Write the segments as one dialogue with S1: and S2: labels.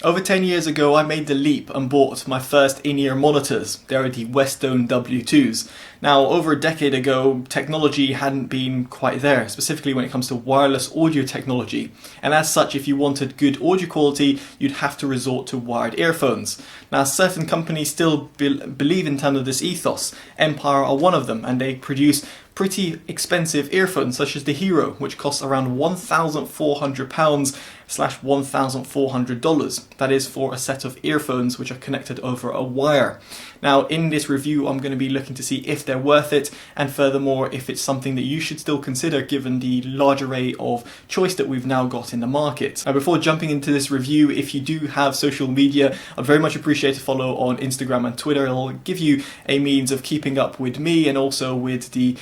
S1: Over 10 years ago, I made the leap and bought my first in-ear monitors. They are the Westone W2s. Now, over a decade ago, technology hadn't been quite there, specifically when it comes to wireless audio technology. And as such, if you wanted good audio quality, you'd have to resort to wired earphones. Now, certain companies still believe in terms of this ethos. Empire are one of them, and they produce pretty expensive earphones such as the Hero, which costs around £1,400/$1,400. That is for a set of earphones which are connected over a wire. Now, in this review, I'm going to be looking to see if they're worth it, and furthermore, if it's something that you should still consider given the large array of choice that we've now got in the market. Now, before jumping into this review, if you do have social media, I'd very much appreciate a follow on Instagram and Twitter. It'll give you a means of keeping up with me and also with the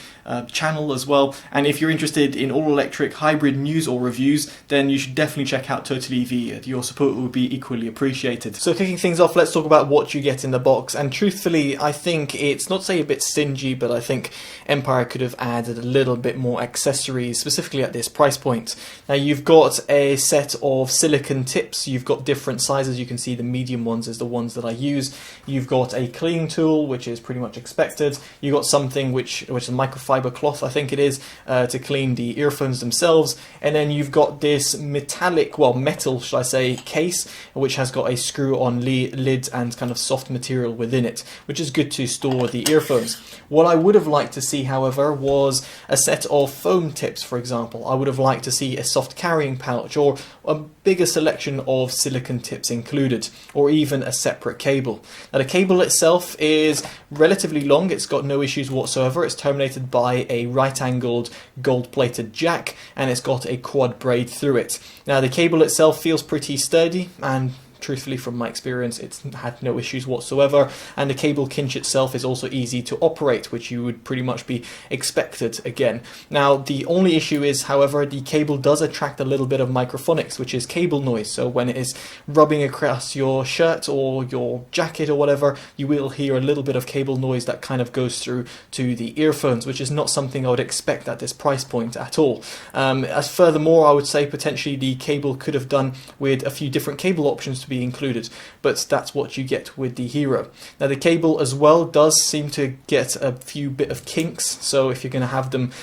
S1: channel as well. And if you're interested in all-electric hybrid news or reviews, then you should definitely check out TotallydubbedHD. Your support would be equally appreciated. So kicking things off, let's talk about what you get in the box. And truthfully, I think it's not to say a bit stingy, but I think Empire could have added a little bit more accessories, specifically at this price point. Now, you've got a set of silicone tips. You've got different sizes. You can see the medium ones is the ones that I use. You've got a cleaning tool, which is pretty much expected. You've got something which is a microfiber cloth, I think it is, to clean the earphones themselves. And then you've got this metal, should I say, case, which has got a screw-on lid and kind of soft material within it, which is good to store the earphones. What I would have liked to see, however, was a set of foam tips, for example. I would have liked to see a soft carrying pouch or a bigger selection of silicone tips included, or even a separate cable. Now, the cable itself is relatively long. It's got no issues whatsoever. It's terminated by a right-angled gold-plated jack, and it's got a quad braid through it. Now, the cable itself feels pretty sturdy, and truthfully, from my experience, it's had no issues whatsoever, and the cable kinch itself is also easy to operate, which you would pretty much be expected again. Now, the only issue is, however, the cable does attract a little bit of microphonics, which is cable noise. So when it is rubbing across your shirt or your jacket or whatever, you will hear a little bit of cable noise that kind of goes through to the earphones, which is not something I would expect at this price point at all. As furthermore, I would say potentially the cable could have done with a few different cable options to be included, but that's what you get with the Hero. Now, the cable as well does seem to get a few bit of kinks, so if you're going to have them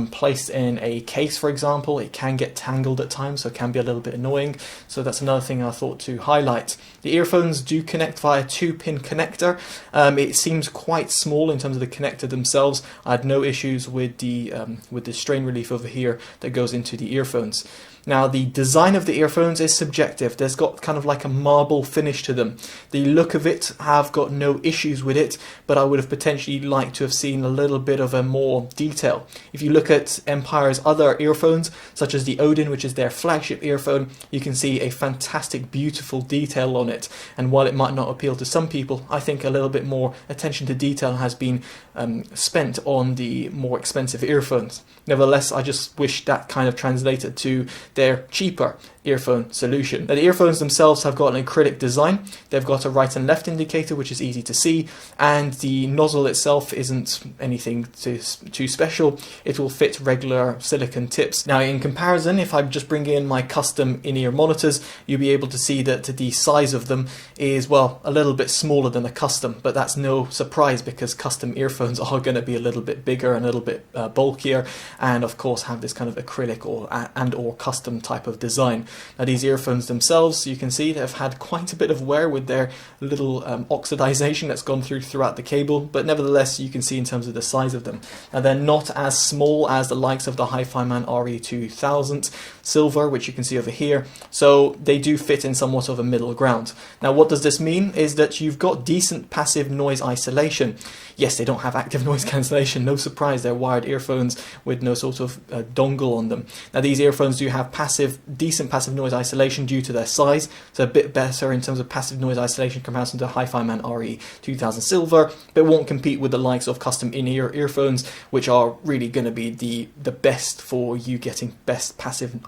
S1: placed in a case, for example, it can get tangled at times, so it can be a little bit annoying. So that's another thing I thought to highlight. The earphones do connect via a 2-pin connector. It seems quite small in terms of the connector themselves. I had no issues with the strain relief over here that goes into the earphones. Now, the design of the earphones is subjective. There's got kind of like a marble finish to them. The look of it, I've got no issues with it, but I would have potentially liked to have seen a little bit of a more detail. If you look at Empire's other earphones, such as the Odin, which is their flagship earphone, you can see a fantastic, beautiful detail on it. And while it might not appeal to some people, I think a little bit more attention to detail has been spent on the more expensive earphones. Nevertheless, I just wish that kind of translated to their cheaper earphone solution. Now, the earphones themselves have got an acrylic design. They've got a right and left indicator, which is easy to see, and the nozzle itself isn't anything too special. It will fit regular silicone tips. Now, in comparison, if I just bring in my custom in-ear monitors, you'll be able to see that the size of them is, well, a little bit smaller than a custom, but that's no surprise because custom earphones are going to be a little bit bigger and a little bit bulkier, and of course have this kind of acrylic or custom type of design. Now, these earphones themselves, you can see they've had quite a bit of wear with their little oxidization that's gone throughout the cable, but nevertheless you can see in terms of the size of them. Now, they're not as small as the likes of the Hi-Fi-Man RE2000 Silver, which you can see over here, so they do fit in somewhat of a middle ground. Now, what does this mean is that you've got decent passive noise isolation. Yes, they don't have active noise cancellation, no surprise, they're wired earphones with no sort of dongle on them. Now, these earphones do have decent passive noise isolation due to their size, so a bit better in terms of passive noise isolation in comparison to Hi-Fi-Man RE2000 Silver, but won't compete with the likes of custom in-ear earphones, which are really going to be the best for you getting best passive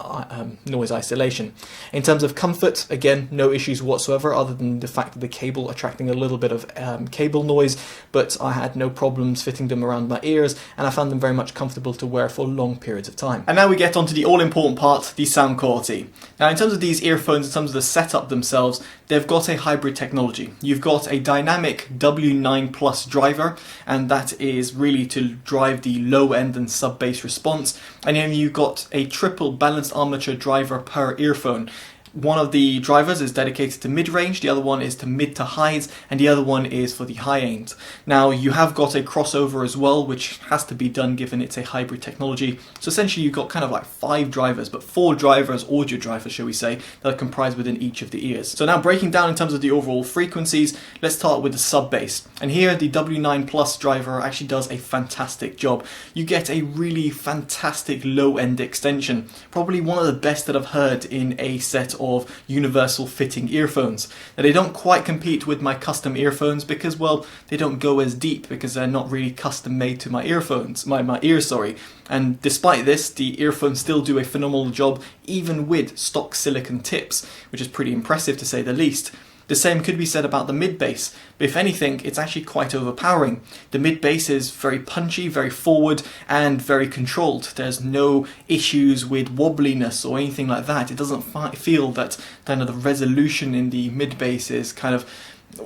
S1: noise isolation. In terms of comfort, again, no issues whatsoever other than the fact that the cable attracting a little bit of cable noise, but I had no problems fitting them around my ears, and I found them very much comfortable to wear for long periods of time. And now we get on to the all-important part, the sound quality. Now, in terms of these earphones, in terms of the setup themselves, they've got a hybrid technology. You've got a dynamic W9 Plus driver, and that is really to drive the low end and sub bass response. And then you've got a triple balanced armature driver per earphone. One of the drivers is dedicated to mid-range, the other one is to mid to highs, and the other one is for the high end. Now you have got a crossover as well, which has to be done given it's a hybrid technology. So essentially you've got kind of like 5 drivers, but 4 drivers, audio drivers shall we say, that are comprised within each of the ears. So now breaking down in terms of the overall frequencies, let's start with the sub bass. And here the W9 Plus driver actually does a fantastic job. You get a really fantastic low end extension, probably one of the best that I've heard in a set of universal fitting earphones. Now they don't quite compete with my custom earphones because, well, they don't go as deep because they're not really custom made to my earphones, my ears, sorry. And despite this, the earphones still do a phenomenal job even with stock silicone tips, which is pretty impressive to say the least. The same could be said about the mid-bass, but if anything, it's actually quite overpowering. The mid-bass is very punchy, very forward, and very controlled. There's no issues with wobbliness or anything like that. It doesn't feel that kind of the resolution in the mid-bass is kind of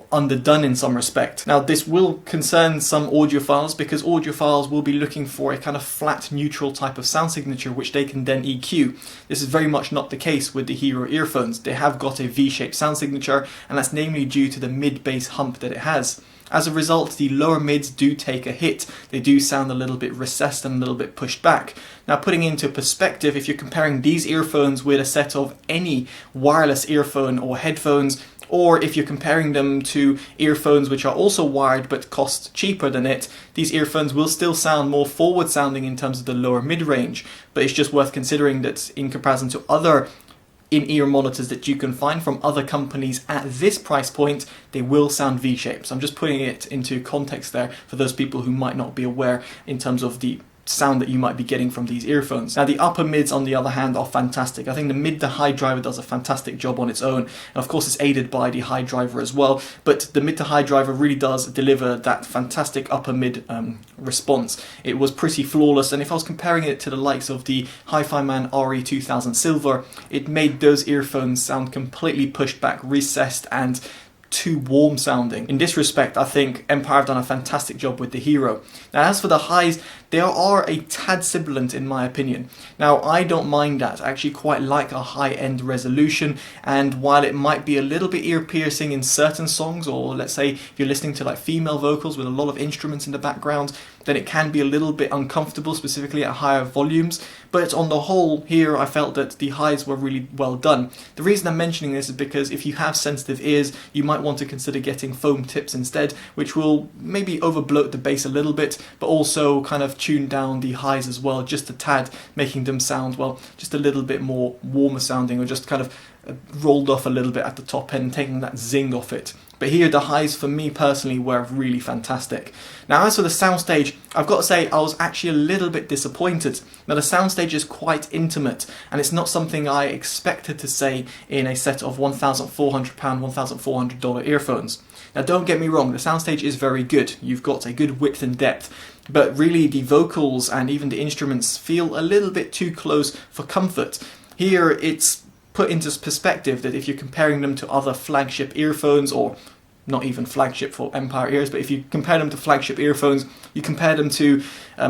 S1: underdone in some respect. Now this will concern some audiophiles because audiophiles will be looking for a kind of flat neutral type of sound signature which they can then EQ. This is very much not the case with the Hero earphones. They have got a V-shaped sound signature, and that's namely due to the mid-bass hump that it has. As a result, the lower mids do take a hit. They do sound a little bit recessed and a little bit pushed back. Now putting into perspective, if you're comparing these earphones with a set of any wireless earphone or headphones, or if you're comparing them to earphones which are also wired but cost cheaper than it, these earphones will still sound more forward sounding in terms of the lower mid-range. But it's just worth considering that in comparison to other in-ear monitors that you can find from other companies at this price point, they will sound V-shaped. So I'm just putting it into context there for those people who might not be aware in terms of the sound that you might be getting from these earphones. Now the upper mids on the other hand are fantastic. I think the mid to high driver does a fantastic job on its own, and of course it's aided by the high driver as well, but the mid to high driver really does deliver that fantastic upper mid response. It was pretty flawless, and if I was comparing it to the likes of the Hi-Fi Man RE2000 Silver, it made those earphones sound completely pushed back, recessed, and too warm sounding. In this respect, I think Empire have done a fantastic job with the Hero. Now as for the highs, they are a tad sibilant in my opinion. Now I don't mind that. I actually quite like a high-end resolution, and while it might be a little bit ear-piercing in certain songs, or let's say if you're listening to like female vocals with a lot of instruments in the background, then it can be a little bit uncomfortable, specifically at higher volumes. But on the whole, here I felt that the highs were really well done. The reason I'm mentioning this is because if you have sensitive ears, you might want to consider getting foam tips instead, which will maybe overbloat the bass a little bit, but also kind of tune down the highs as well, just a tad, making them sound, well, just a little bit more warmer sounding, or just kind of rolled off a little bit at the top end, taking that zing off it. But here the highs for me personally were really fantastic. Now as for the Soundstage, I've got to say I was actually a little bit disappointed. Now the Soundstage is quite intimate, and it's not something I expected to say in a set of £1,400, $1,400 earphones. Now don't get me wrong, the Soundstage is very good. You've got a good width and depth, but really the vocals and even the instruments feel a little bit too close for comfort. Here it's put into perspective that if you're comparing them to other flagship earphones, or not even flagship for Empire ears, but if you compare them to flagship earphones, you compare them to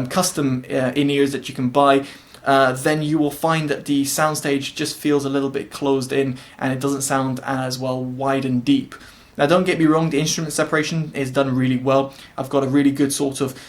S1: custom in-ears that you can buy, then you will find that the Soundstage just feels a little bit closed in, and it doesn't sound as well wide and deep. Now don't get me wrong, the instrument separation is done really well. I've got a really good sort of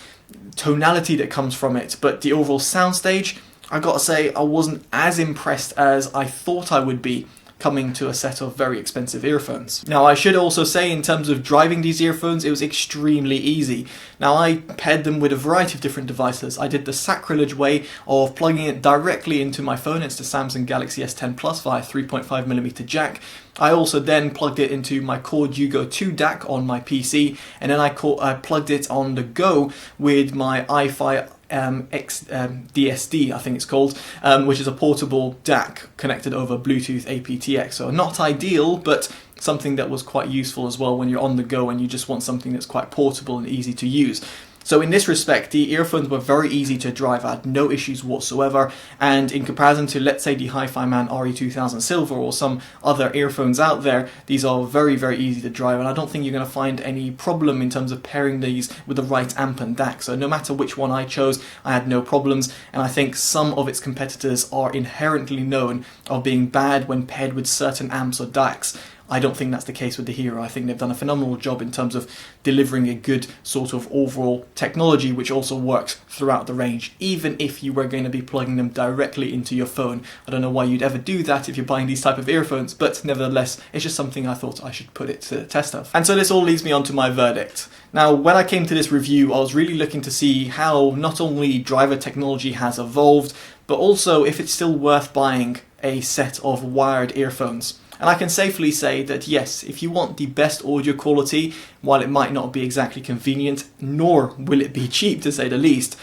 S1: tonality that comes from it, but the overall Soundstage, I gotta say, I wasn't as impressed as I thought I would be coming to a set of very expensive earphones. Now I should also say, in terms of driving these earphones, it was extremely easy. Now I paired them with a variety of different devices. I did the sacrilege way of plugging it directly into my phone. It's the Samsung Galaxy S10 Plus via 3.5mm jack. I also then plugged it into my Cord Yugo 2 DAC on my PC, and then I plugged it on the go with my iFi DSD, I think it's called, which is a portable DAC connected over Bluetooth aptX. So not ideal, but something that was quite useful as well when you're on the go and you just want something that's quite portable and easy to use. So in this respect, the earphones were very easy to drive. I had no issues whatsoever, and in comparison to, let's say, the Hi-Fi Man RE2000 Silver or some other earphones out there, these are very, very easy to drive, and I don't think you're going to find any problem in terms of pairing these with the right amp and DAC. So no matter which one I chose, I had no problems, and I think some of its competitors are inherently known of being bad when paired with certain amps or DACs. I don't think that's the case with the Hero. I think they've done a phenomenal job in terms of delivering a good sort of overall technology which also works throughout the range, even if you were going to be plugging them directly into your phone. I don't know why you'd ever do that if you're buying these type of earphones, but nevertheless, it's just something I thought I should put it to the test of. And so this all leads me on to my verdict. Now, when I came to this review, I was really looking to see how not only driver technology has evolved, but also if it's still worth buying a set of wired earphones. And I can safely say that yes, if you want the best audio quality, while it might not be exactly convenient, nor will it be cheap to say the least,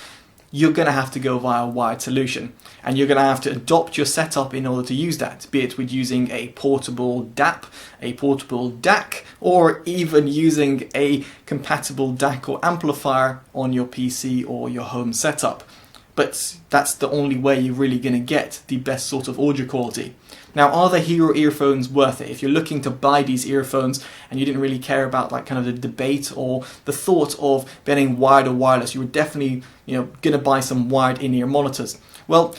S1: you're going to have to go via a wired solution. And you're going to have to adopt your setup in order to use that, be it with using a portable DAP, a portable DAC, or even using a compatible DAC or amplifier on your PC or your home setup. But that's the only way you're really going to get the best sort of audio quality. Now, are the Hero earphones worth it? If you're looking to buy these earphones and you didn't really care about like kind of the debate or the thought of getting wired or wireless, you were definitely, going to buy some wired in-ear monitors. Well,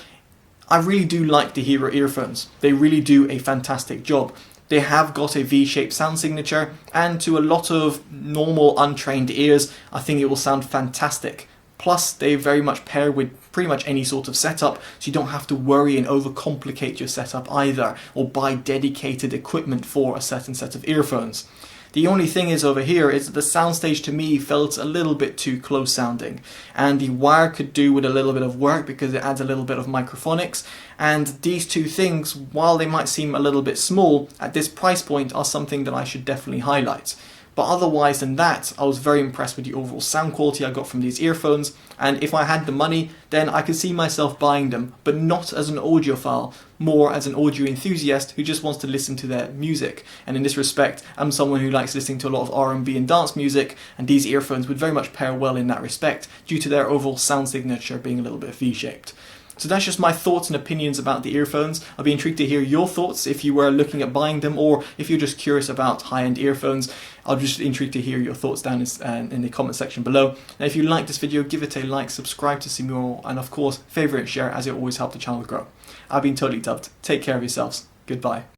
S1: I really do like the Hero earphones. They really do a fantastic job. They have got a V-shaped sound signature, and to a lot of normal untrained ears, I think it will sound fantastic. Plus, they very much pair with pretty much any sort of setup, so you don't have to worry and overcomplicate your setup either, or buy dedicated equipment for a certain set of earphones. The only thing is over here is that the Soundstage to me felt a little bit too close sounding, and the wire could do with a little bit of work because it adds a little bit of microphonics, and these two things, while they might seem a little bit small, at this price point are something that I should definitely highlight. But otherwise than that, I was very impressed with the overall sound quality I got from these earphones, and if I had the money, then I could see myself buying them, but not as an audiophile, more as an audio enthusiast who just wants to listen to their music. And in this respect, I'm someone who likes listening to a lot of R&B and dance music, and these earphones would very much pair well in that respect, due to their overall sound signature being a little bit V-shaped. So that's just my thoughts and opinions about the earphones. I'll be intrigued to hear your thoughts if you were looking at buying them, or if you're just curious about high-end earphones. I'll be just intrigued to hear your thoughts down in the comment section below. And if you like this video, give it a like, subscribe to see more, and of course, favourite and share, as it always helps the channel grow. I've been Totally Dubbed. Take care of yourselves. Goodbye.